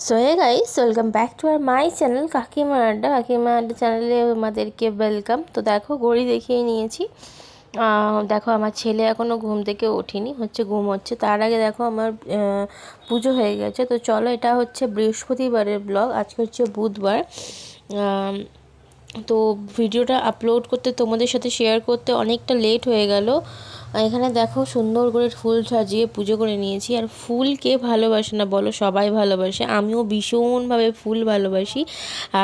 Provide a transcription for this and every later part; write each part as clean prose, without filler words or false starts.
So hey guys, welcome back to আর my channel Kakima Adda. কাকিমা আড্ডা চ্যানেলে আমাদেরকে ওয়েলকাম। তো দেখো, ঘড়ি দেখিয়ে নিয়েছি। দেখো, আমার ছেলে এখনও ঘুম থেকে ওঠেনি, ঘুম হচ্ছে। তার আগে দেখো আমার পুজো হয়ে গেছে। তো চলো, এটা হচ্ছে বৃহস্পতিবারের ব্লগ, আজকে হচ্ছে বুধবার। তো ভিডিওটা আপলোড করতে, তোমাদের সাথে শেয়ার করতে অনেকটা লেট হয়ে গেল। এখানে দেখো, সুন্দর করে ফুল সাজিয়ে পুজো করে নিয়েছি। আর ফুল কে ভালোবাসে না বলো, সবাই ভালোবাসে। আমিও ভীষণভাবে ফুল ভালোবাসি।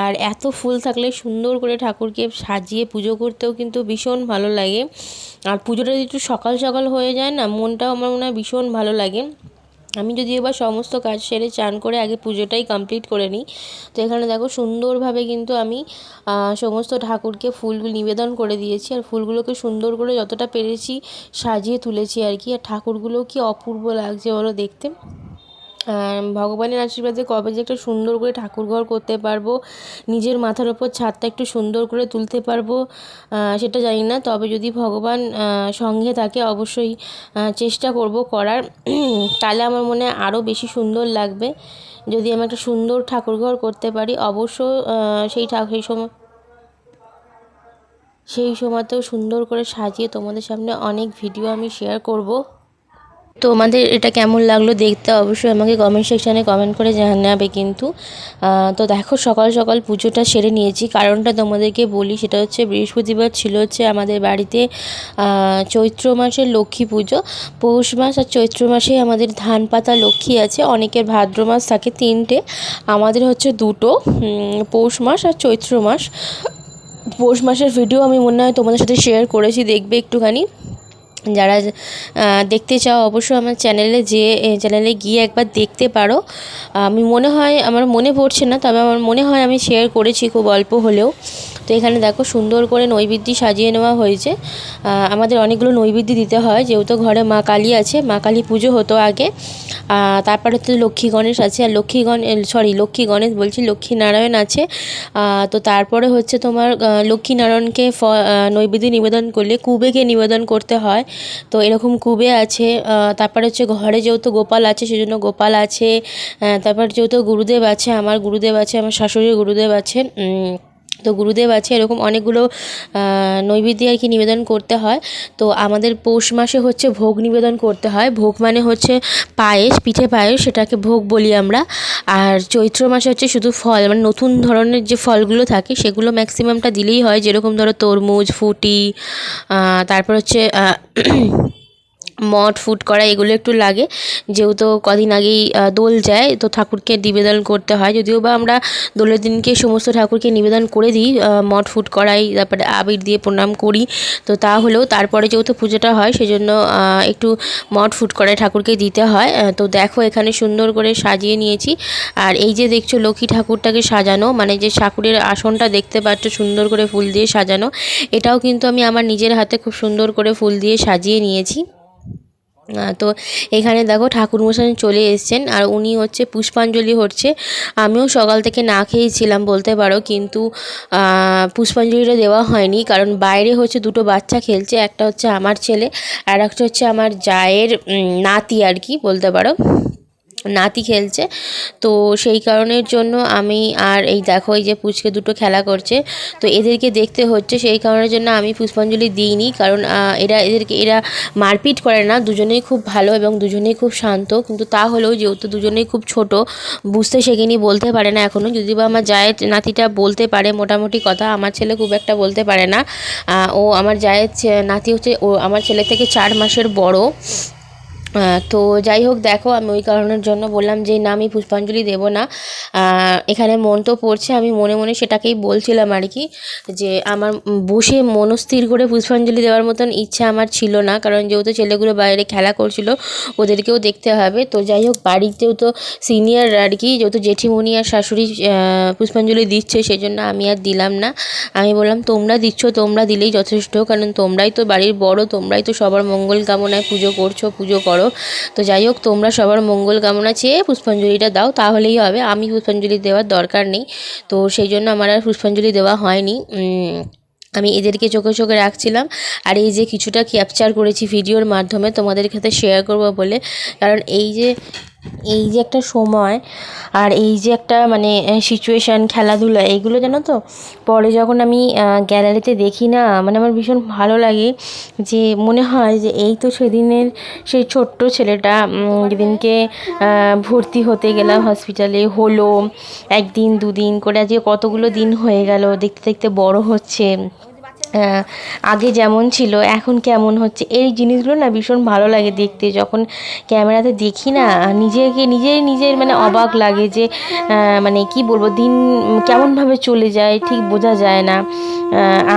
আর এত ফুল থাকলে সুন্দর করে ঠাকুরকে সাজিয়ে পুজো করতেও কিন্তু ভীষণ ভালো লাগে। আর পুজোটা যদি একটু সকাল সকাল হয়ে যায় না, মনটাও আমার মনে হয় ভীষণ ভালো লাগে। আমি যদি এবার সমস্ত কাজ সেরে চান করে আগে পুজোটাই কমপ্লিট করে নিই। তো এখানে দেখো, সুন্দরভাবে কিন্তু আমি সমস্ত ঠাকুরকে ফুল নিবেদন করে দিয়েছি। আর ফুলগুলোকে সুন্দর করে যতটা পেরেছি সাজিয়ে তুলেছি আর কি। আর ঠাকুরগুলো কি অপূর্ব লাগছে বলো দেখতে। ভগবানের আশীর্বাদে কবে যে একটা সুন্দর করে ঠাকুর ঘর করতে পারবো, নিজের মাথার ওপর ছাদটা একটু সুন্দর করে তুলতে পারবো, সেটা জানি না। তবে যদি ভগবান সঙ্গে থাকে, অবশ্যই চেষ্টা করব করার। তাহলে আমার মনে হয় আরও বেশি সুন্দর লাগবে। যদি আমি একটা সুন্দর ঠাকুর ঘর করতে পারি, অবশ্য সেই সময়তেও সুন্দর করে সাজিয়ে তোমাদের সামনে অনেক ভিডিও আমি শেয়ার করব। তোমাদের এটা কেমন লাগলো দেখতে অবশ্যই আমাকে কমেন্ট সেকশানে কমেন্ট করে জানাবে কিন্তু। তো দেখো, সকাল সকাল পুজোটা সেরে নিয়েছি। কারণটা তোমাদেরকে বলি, সেটা হচ্ছে বৃহস্পতিবার ছিল হচ্ছে আমাদের বাড়িতে চৈত্র মাসের লক্ষ্মী পুজো। পৌষ মাস আর চৈত্র মাসে আমাদের ধান পাতা লক্ষ্মী আছে। অনেকের ভাদ্র মাস থাকে তিনটে, আমাদের হচ্ছে দুটো, পৌষ মাস আর চৈত্র মাস। পৌষ মাসের ভিডিও আমি মনে হয় তোমাদের সাথে শেয়ার করেছি, দেখবে একটুখানি। যারা দেখতে চাও অবশ্যই আমার চ্যানেলে গিয়ে একবার দেখতে পারো। আমার মনে পড়ছে না, তবে আমার মনে হয় আমি শেয়ার করেছি খুব অল্প হলেও। তো এখানে দেখো, সুন্দর করে নৈবেদ্য সাজিয়ে নেওয়া হয়েছে। আমাদের অনেকগুলো নৈবেদ্য দিতে হয়, যেহেতু ঘরে মা কালী আছে। মা কালী পুজো হতো আগে। তারপরে তো লক্ষ্মী গণেশ আছে। আর লক্ষ্মী গণেশ বলছি, লক্ষ্মীনারায়ণ আছে। তো তারপরে হচ্ছে তোমার লক্ষ্মীনারায়ণকে নৈবেদ্য নিবেদন করলে কুবেকে নিবেদন করতে হয়। তো এরকম কুবে আছে। তারপরে হচ্ছে ঘরে যেহেতু গোপাল আছে, সেজন্য গোপাল আছে। তারপর যেহেতু গুরুদেব আছে, আমার গুরুদেব আছে, আমার শাশুড়ির গুরুদেব আছে। তো গুরুদেব আছে, এরকম অনেকগুলো নৈবেদ্য আর কি নিবেদন করতে হয়। তো আমাদের পৌষ মাসে হচ্ছে ভোগ নিবেদন করতে হয়। ভোগ মানে হচ্ছে পায়েস, পিঠে পায়েস, সেটাকে ভোগ বলি আমরা। আর চৈত্র মাসে হচ্ছে শুধু ফল, মানে নতুন ধরনের যে ফলগুলো থাকে সেগুলো ম্যাক্সিমামটা দিলেই হয়। যেরকম ধরো তরমুজ, ফুটি, তারপর হচ্ছে মঠ, ফুট করা, এগুলো একটু লাগে। যেহেতু কদিন আগেই দোল যায়, তো ঠাকুরকে নিবেদন করতে হয়। যদিও বা আমরা দোলের দিনকে সমস্ত ঠাকুরকে নিবেদন করে দিই, মঠ, ফুট করাই, তারপরে আবির দিয়ে প্রণাম করি। তো তা হলেও তারপরে যেহেতু পুজোটা হয়, সেজন্য একটু মঠ, ফুট করাই ঠাকুরকে দিতে হয়। তো দেখো, এখানে সুন্দর করে সাজিয়ে নিয়েছি। আর এই যে দেখছো লক্ষ্মী ঠাকুরটাকে সাজানো, মানে যে ঠাকুরের আসনটা দেখতে পাচ্ছ সুন্দর করে ফুল দিয়ে সাজানো, এটাও কিন্তু আমি আমার নিজের হাতে খুব সুন্দর করে ফুল দিয়ে সাজিয়ে নিয়েছি। তো এখানে দেখো, ঠাকুরমশাই চলে এসেছেন, আর উনি হচ্ছে পুষ্পাঞ্জলি হচ্ছে। আমিও সকাল থেকে না খেয়েছিলাম বলতে পারো, কিন্তু পুষ্পাঞ্জলিটা দেওয়া হয়নি, কারণ বাইরে হচ্ছে দুটো বাচ্চা খেলছে। একটা হচ্ছে আমার ছেলে, আর একটা হচ্ছে আমার জায়ের নাতি আর কি বলতে পারো, নাতি খেলছে। তো সেই কারণের জন্য আমি, আর এই দেখো এই যে পুচকে দুটো খেলা করছে, তো এদেরকে দেখতে হচ্ছে। সেই কারণের জন্য আমি পুষ্পাঞ্জলি দিইনি, কারণ এরা মারপিট করে না, দুজনেই খুব ভালো এবং দুজনেই খুব শান্ত। কিন্তু তা হলেও যেহেতু দুজনেই খুব ছোট, বুঝতে শেখেনি, বলতে পারে না এখনও। যদি বা আমার জায়ের নাতিটা বলতে পারে মোটামুটি কথা, আমার ছেলে খুব একটা বলতে পারে না। আমার জায়ের নাতি হচ্ছে আমার ছেলে থেকে 4 মাসের বড়। তো যাই হোক, দেখো, আমি ওই কারণের জন্য বললাম যে না, আমি পুষ্পাঞ্জলি দেবো না। এখানে মন তো পড়ছে, আমি মনে মনে সেটাকেই বলছিলাম আর কি, যে আমার বসে মনস্থির করে পুষ্পাঞ্জলি দেওয়ার মতন ইচ্ছা আমার ছিল না, কারণ যেহেতু ছেলেগুলো বাইরে খেলা করছিল, ওদেরকেও দেখতে হবে। তো যাই হোক, বাড়িতেও তো সিনিয়র আর কি, যেহেতু জেঠিমণি আর শাশুড়ি পুষ্পাঞ্জলি দিচ্ছে, সেই জন্য আমি আর দিলাম না। আমি বললাম, তোমরা দিচ্ছ, তোমরা দিলেই যথেষ্ট, কারণ তোমরাই তো বাড়ির বড়, তোমরাই তো সবার মঙ্গল কামনায় পুজো করছো, পুজো করো। তো যাই হোক, তোমরা সবার মঙ্গল কামনা চেয়ে পুষ্পাঞ্জলিটা দাও, তাহলেই হবে। আমি পুষ্পাঞ্জলি দেওয়ার দরকার নেই। তো সেই জন্য আমার আর পুষ্পাঞ্জলি দেওয়া হয়নি। আমি এদেরকে চোখে চোখে রাখছিলাম। আর এই যে কিছুটা ক্যাপচার করেছি ভিডিওর মাধ্যমে তোমাদের সাথে শেয়ার করবো বলে, কারণ এই যে এই যে একটা সময় আর এই যে একটা মানে সিচুয়েশান, খেলাধুলা, এইগুলো জানো তো পরে যখন আমি গ্যালারিতে দেখি না, মানে আমার ভীষণ ভালো লাগে। যে মনে হয় যে এই তো সেদিনের সেই ছোট্ট ছেলেটা, যেদিনকে ভর্তি হতে গেলাম হসপিটালে, হলো একদিন দুদিন করে, আজকে কতগুলো দিন হয়ে গেল, দেখতে দেখতে বড় হচ্ছে। আগে যেমন ছিল এখন কেমন হচ্ছে, এই জিনিসগুলো না ভীষণ ভালো লাগে দেখতে। যখন ক্যামেরাতে দেখি না, নিজেকে নিজের মানে অবাক লাগে যে মানে কি বলবো, দিন কেমনভাবে চলে যায় ঠিক বোঝা যায় না।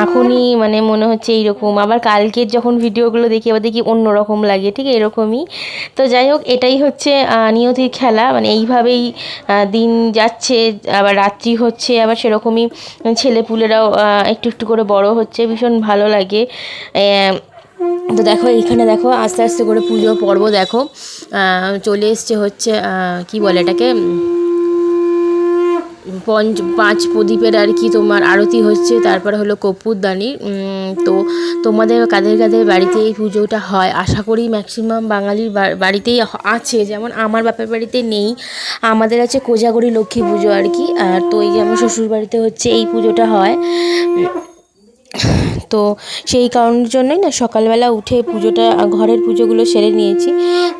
এখনই মানে মনে হচ্ছে এইরকম, আবার কালকের যখন ভিডিওগুলো দেখি আবার দেখি অন্যরকম লাগে, ঠিক এরকমই। তো যাই হোক, এটাই হচ্ছে নিয়তির খেলা, মানে এইভাবেই দিন যাচ্ছে, আবার রাত্রি হচ্ছে, আবার সেরকমই ছেলেপুলেরাও একটু একটু করে বড় হচ্ছে, ভীষণ ভালো লাগে। তো দেখো এইখানে দেখো আস্তে আস্তে করে পুজো পর্ব দেখো চলে এসছে, হচ্ছে কি বলে এটাকে, পাঁচ প্রদীপের আর কি তোমার আরতি হচ্ছে, তারপর হলো কর্পূরদানি। তো তোমাদের কাদের কাদের বাড়িতে এই পুজোটা হয়, আশা করি ম্যাক্সিমাম বাঙালির বাড়িতেই আছে। যেমন আমার বাপের বাড়িতে নেই, আমাদের আছে কোজাগরি লক্ষ্মী পুজো আর কি। আর তো এই যে আমার শ্বশুর বাড়িতে হচ্ছে এই পুজোটা হয়। তো সেই কারণের জন্যই না সকালবেলা উঠে পুজোটা, ঘরের পুজোগুলো সেরে নিয়েছি,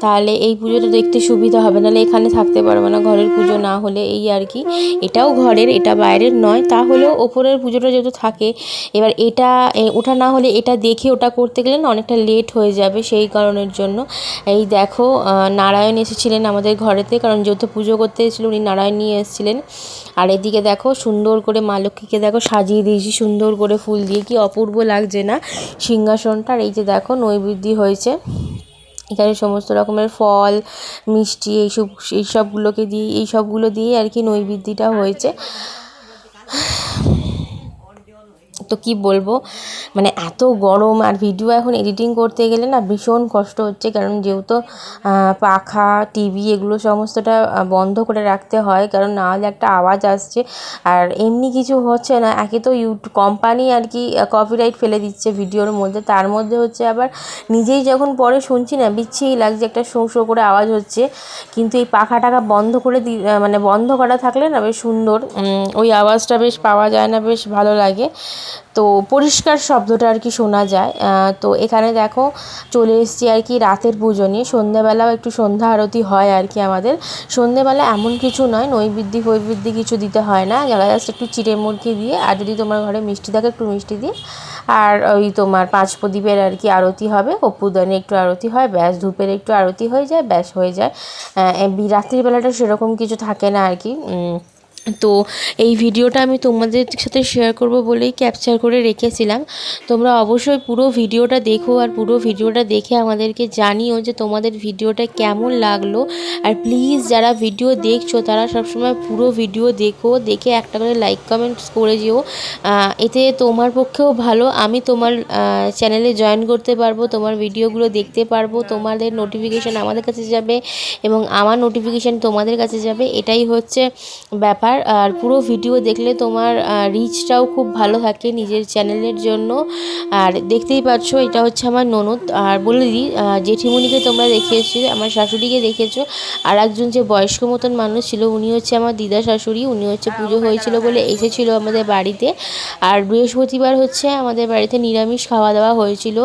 তাহলে এই পুজোটা দেখতে সুবিধা হবে, নাহলে এখানে থাকতে পারবো না ঘরের পুজো না হলে, এই আর কি। এটাও ঘরের, এটা বাইরের নয়, তাহলেও ওপরের পুজোটা যেহেতু থাকে, এবার এটা ওটা না হলে এটা দেখে ওটা করতে গেলে না অনেকটা লেট হয়ে যাবে, সেই কারণের জন্য। এই দেখো নারায়ণ এসেছিলেন আমাদের ঘরেতে, কারণ যেহেতু পুজো করতে এসেছিলো উনি নারায়ণ নিয়ে এসেছিলেন। আর এদিকে দেখো সুন্দর করে মা লক্ষ্মীকে দেখো সাজিয়ে দিয়েছি সুন্দর করে ফুল দিয়ে, কি অপূর্ব লাগছে না সিংহাসনটা। আর এই যে দেখো নৈবেদ্য হয়েছে, এখানে সমস্ত রকমের ফল মিষ্টি এইসবগুলো দিয়ে আর কি নৈবেদ্যটা হয়েছে। তো কি বলবো, মানে এত গরম, আর ভিডিও এখন এডিটিং করতে গেলে না ভীষণ কষ্ট হচ্ছে, কারণ যেহেতু পাখা টিভি এগুলো সমস্তটা বন্ধ করে রাখতে হয়, কারণ না হলে একটা আওয়াজ আসছে। আর এমনি কিছু হচ্ছে না, একে তো কোম্পানি আর কি কপিরাইট ফেলে দিচ্ছে ভিডিওর মধ্যে, তার মধ্যে হচ্ছে আবার নিজেই যখন পরে শুনছি না বিচ্ছিরি লাগছে, একটা শোঁ শোঁ করে আওয়াজ হচ্ছে। কিন্তু এই পাখা টাকা বন্ধ করে মানে বন্ধ করা থাকলে না বেশ সুন্দর ওই আওয়াজটা বেশ পাওয়া যায় না, বেশ ভালো লাগে। তো পরিষ্কার শব্দটা আর কি শোনা যায়। তো এখানে দেখো চলে এসেছি আর কি রাতের পুজো নিয়ে, সন্ধ্যেবেলাও একটু সন্ধ্যা আরতি হয় আর কি আমাদের। সন্ধ্যেবেলা এমন কিছু নয়, নৈবেদ্য কিছু দিতে হয় না, জাস্ট একটু চিড়ে মুরগি দিয়ে, আর যদি তোমার ঘরে মিষ্টি থাকে একটু মিষ্টি দিয়ে, আর ওই তোমার পাঁচ প্রদীপের আর কি আরতি হবে, কর্পূরদানি একটু আরতি হয়, ব্যাস ধূপের একটু আরতি হয়ে যায়, ব্যাস হয়ে যায়। রাত্রিবেলাটা সেরকম কিছু থাকে না আর কি। তো এই ভিডিওটা আমি তোমাদের সাথে শেয়ার করব বলেই ক্যাপচার করে রেখেছিলাম। তোমরা অবশ্যই পুরো ভিডিওটা দেখো, আর পুরো ভিডিওটা দেখে আমাদেরকে জানিও যে তোমাদের ভিডিওটা কেমন লাগলো। আর প্লিজ যারা ভিডিও দেখছো তারা সবসময় পুরো ভিডিও দেখে একটা করে লাইক কমেন্টস করে যেও, এতে তোমার পক্ষেও ভালো, আমি তোমার চ্যানেলে জয়েন করতে পারবো, তোমার ভিডিওগুলো দেখতে পারবো, তোমাদের নোটিফিকেশান আমাদের কাছে যাবে এবং আমার নোটিফিকেশান তোমাদের কাছে যাবে, এটাই হচ্ছে ব্যাপার। আর পুরো ভিডিও দেখলে তোমার রিচটাও খুব ভালো থাকে নিজের চ্যানেলের জন্য। আর দেখতেই পাচ্ছ এটা হচ্ছে আমার ননদ। আর বলে দিই, জেঠিমণিকে তোমরা দেখিয়েছো, আমার শাশুড়িকে দেখেছো, আর একজন যে বয়স্ক মতন মানুষ ছিল উনি হচ্ছে আমার দিদা শাশুড়ি, উনি হচ্ছে পুজো হয়েছিল বলে এসেছিলো আমাদের বাড়িতে। আর বৃহস্পতিবার হচ্ছে আমাদের বাড়িতে নিরামিষ খাওয়া দাওয়া হয়েছিল,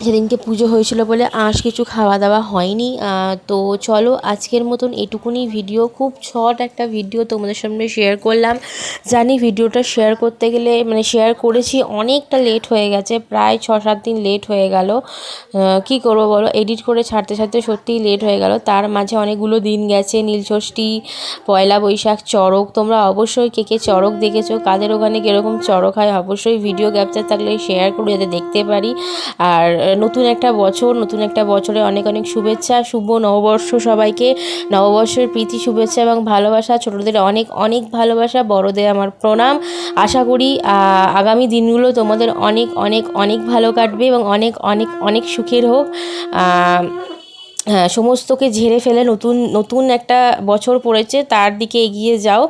সেদিনকে পুজো হয়েছিল বলে আঁশ কিছু খাওয়া দাওয়া হয়নি। তো চলো আজকের মতন এটুকুনি ভিডিও, খুব শর্ট একটা ভিডিও তোমাদের সামনে শেয়ার করলাম। জানি ভিডিওটা শেয়ার করতে গেলে মানে শেয়ার করেছি অনেকটা লেট হয়ে গেছে, প্রায় 6-7 দিন লেট হয়ে গেল। কি করবো বলো, এডিট করে ছাড়তে সত্যিই লেট হয়ে গেল। তার মাঝে অনেকগুলো দিন গেছে, নীলষষ্ঠী, পয়লা বৈশাখ, চড়ক। তোমরা অবশ্যই কে কে চড়ক দেখেছো, কাদের ওখানে কীরকম চড়ক হয়, অবশ্যই ভিডিও ক্যাপচার থাকলে শেয়ার করে যাতে দেখতে পারি। আর নতুন একটা বছরে অনেক অনেক শুভেচ্ছা, শুভ নববর্ষ সবাইকে, নববর্ষের প্রীতি শুভেচ্ছা এবং ভালোবাসা, ছোটদের অনেক অনেক ভালোবাসা, বড়দের আমার প্রণাম। আশা করি আগামী দিনগুলো তোমাদের অনেক অনেক অনেক ভালো কাটবে এবং অনেক অনেক অনেক সুখের হোক। হ্যাঁ, সমস্তকে ঝেড়ে ফেলে নতুন নতুন একটা বছর পড়েছে, তার দিকে এগিয়ে যাও।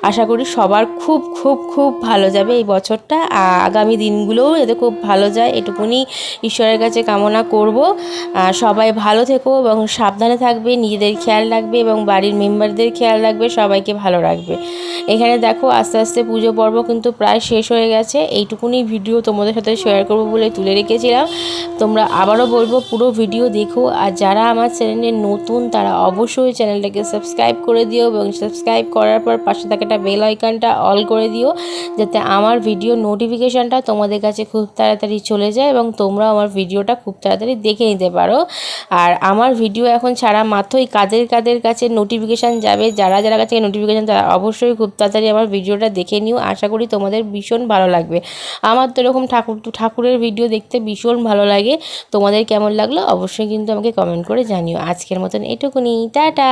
আশা করি সবার খুব খুব খুব ভালো যাবে এই বছরটা, আগামী দিনগুলোও যাতে খুব ভালো যায় এটুকুনি ঈশ্বরের কাছে কামনা করব। সবাই ভালো থেকো এবং সাবধানে থাকবে, নিজেদের খেয়াল রাখবে এবং বাড়ির মেম্বারদের খেয়াল রাখবে, সবাইকে ভালো রাখবে। এখানে দেখো আস্তে আস্তে পুজো পর্ব কিন্তু প্রায় শেষ হয়ে গেছে। এইটুকুনি ভিডিও তোমাদের সাথে শেয়ার করবো বলে তুলে রেখেছিলাম। তোমরা আবারও বলবো পুরো ভিডিও দেখো, আর যারা আমার চ্যানেলে নতুন তারা অবশ্যই চ্যানেলটাকে সাবস্ক্রাইব করে দিও এবং সাবস্ক্রাইব করার পর পাশে থাকা একটা বেল আইকনটা অল করে দিও, যাতে আমার ভিডিও নোটিফিকেশানটা তোমাদের কাছে খুব তাড়াতাড়ি চলে যায় এবং তোমরা আমার ভিডিওটা খুব তাড়াতাড়ি দেখে নিতে পারো। আর আমার ভিডিও এখন ছাড়া মাত্রই কাদের কাদের কাছে নোটিফিকেশান যাবে, যারা যারা কাছে নোটিফিকেশান, তারা অবশ্যই খুব তাড়াতাড়ি আমার ভিডিওটা দেখে নিও। আশা করি তোমাদের ভীষণ ভালো লাগবে। আমার তো এরকম ঠাকুরের ভিডিও দেখতে ভীষণ ভালো লাগে। তোমাদের কেমন লাগলো অবশ্যই কিন্তু আমাকে কমেন্ট করে জানিও। আজকের মতন এটুকুনি, টাটা।